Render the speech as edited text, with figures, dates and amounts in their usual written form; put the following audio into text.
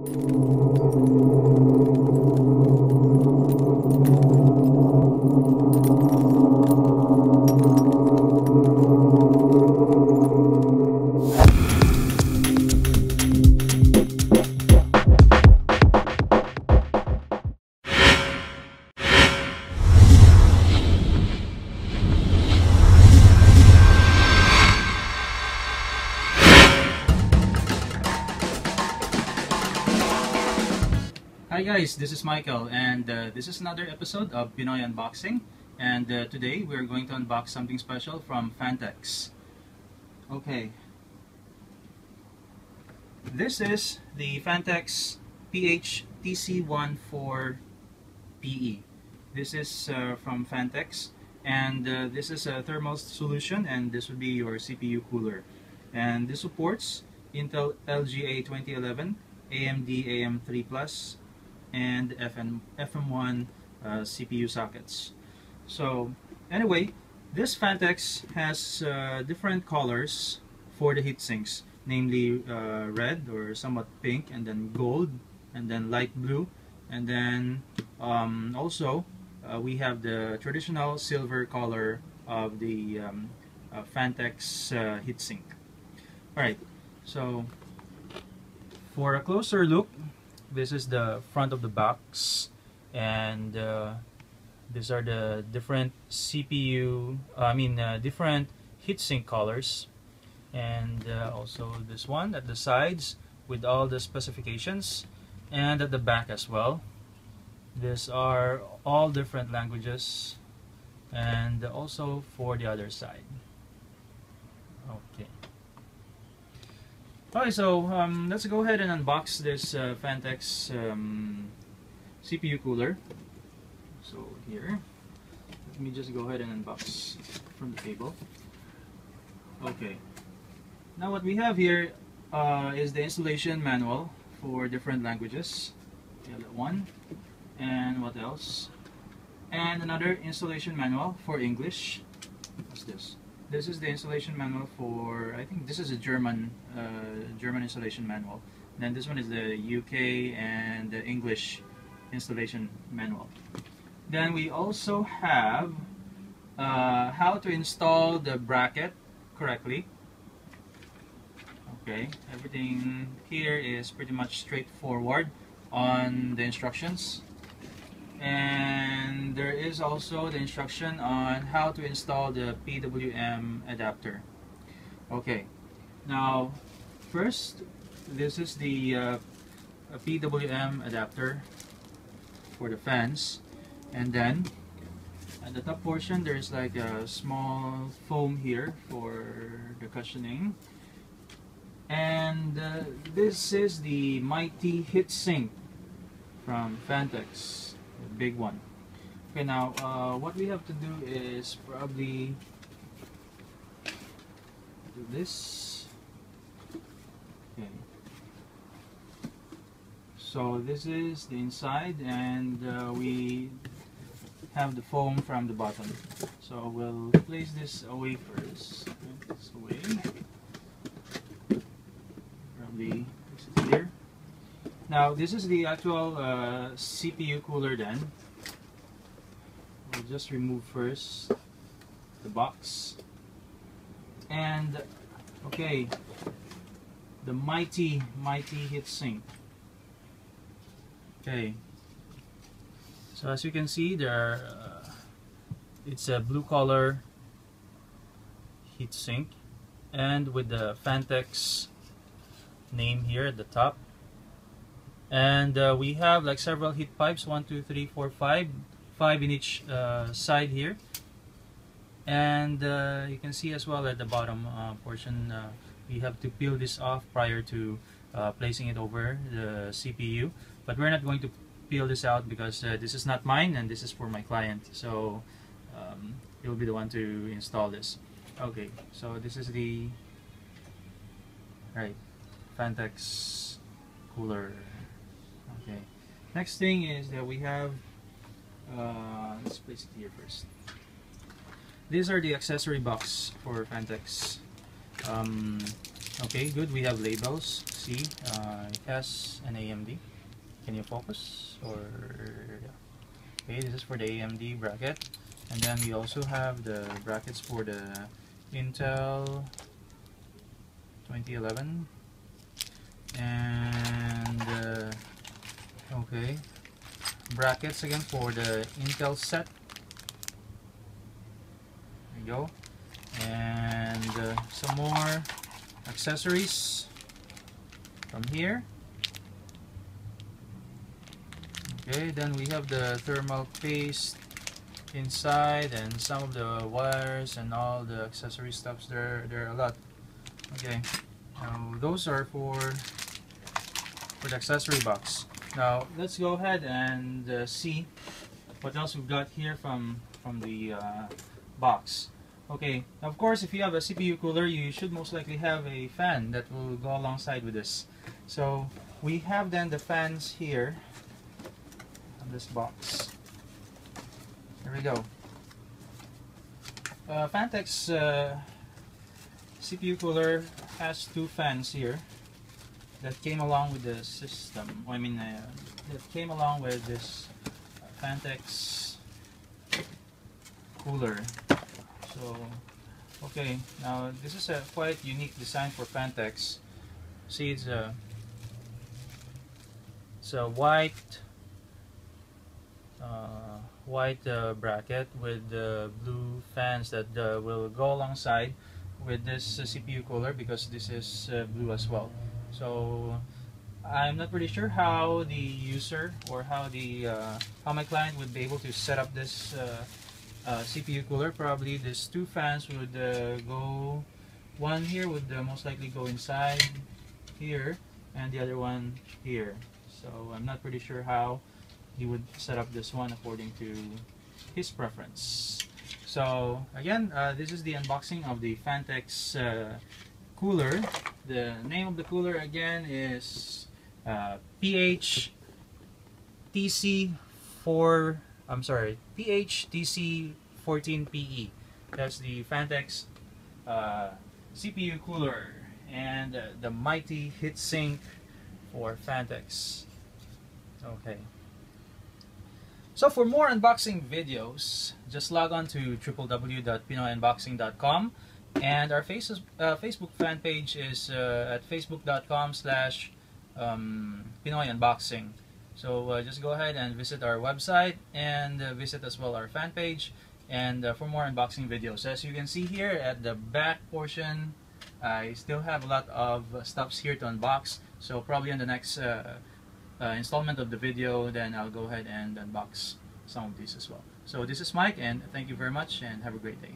Hi guys, this is Michael, and this is another episode of Pinoy Unboxing, and today we're going to unbox something special from Phanteks. Okay, this is the Phanteks PH-TC14PE. This is from Phanteks, and this is a thermal solution, and this would be your CPU cooler. And this supports Intel LGA 2011, AMD AM3+, and FM1 CPU sockets. So anyway, this Phanteks has different colors for the heat sinks, namely red or somewhat pink, and then gold, and then light blue, and then also we have the traditional silver color of the Phanteks heatsink. Alright, so for a closer look, this is the front of the box, and these are the different different heatsink colors, and also this one at the sides with all the specifications, and at the back as well. These are all different languages, and also for the other side. Okay. Alright, so let's go ahead and unbox this Phanteks CPU cooler. So here, let me just go ahead and unbox from the table. Okay, now what we have here is the installation manual for different languages. We have that one, and what else? And another installation manual for English. What's this? This is the installation manual for, I think this is a German installation manual. Then this one is the UK and the English installation manual. Then we also have how to install the bracket correctly. Okay, everything here is pretty much straightforward on the instructions. And there is also the instruction on how to install the PWM adapter. Okay, now first, this is the PWM adapter for the fans, and then at the top portion there's like a small foam here for the cushioning, and this is the mighty heatsink from Phanteks. Big one. Okay, now what we have to do is probably do this. Okay, so this is the inside, and we have the foam from the bottom. So we'll place this away first. Put this away. Probably place it here. Now this is the actual CPU cooler. Then we'll just remove first the box, and okay, the mighty heatsink. Okay, so as you can see there, it's a blue color heatsink, and with the Phanteks name here at the top. And we have like several heat pipes, 1, 2, 3, 4, 5 in each side here. And you can see as well at the bottom portion, we have to peel this off prior to placing it over the CPU. But we're not going to peel this out because this is not mine, and this is for my client. So he'll be the one to install this. Okay, so this is the Phanteks cooler. Okay, next thing is that we have, let's place it here first. These are the accessory box for Phanteks. Okay, good. We have labels. See, it has an AMD. Can you focus? Or yeah. Okay, this is for the AMD bracket, and then we also have the brackets for the Intel 2011, and okay, brackets again for the Intel set. There you go, and some more accessories from here. Okay, then we have the thermal paste inside and some of the wires and all the accessory stuffs. There are a lot. Okay, now those are for the accessory box. Now let's go ahead and see what else we've got here from the box. Okay, of course, if you have a CPU cooler, you should most likely have a fan that will go alongside with this. So we have then the fans here on this box. There we go. Phanteks CPU cooler has two fans here that came along with the system. I mean, that came along with this Phanteks cooler. So, okay, now this is a quite unique design for Phanteks. See, it's a white bracket with blue fans that will go alongside with this CPU cooler, because this is blue as well. So I'm not pretty sure how the user or how my client would be able to set up this CPU cooler. Probably these two fans would go, one here would most likely go inside here and the other one here. So I'm not pretty sure how he would set up this one according to his preference. So again, this is the unboxing of the Phanteks cooler. The name of the cooler again is PH-TC14PE. That's the Phanteks CPU cooler, and the mighty heatsink for Phanteks. Okay. So for more unboxing videos, just log on to www.pinoyunboxing.com, and our Facebook fan page is at facebook.com/PinoyUnboxing. So just go ahead and visit our website and visit as well our fan page, and for more unboxing videos. As you can see here at the back portion, I still have a lot of stuffs here to unbox. So probably in the next installment of the video, then I'll go ahead and unbox some of these as well. So this is Mike, and thank you very much, and have a great day.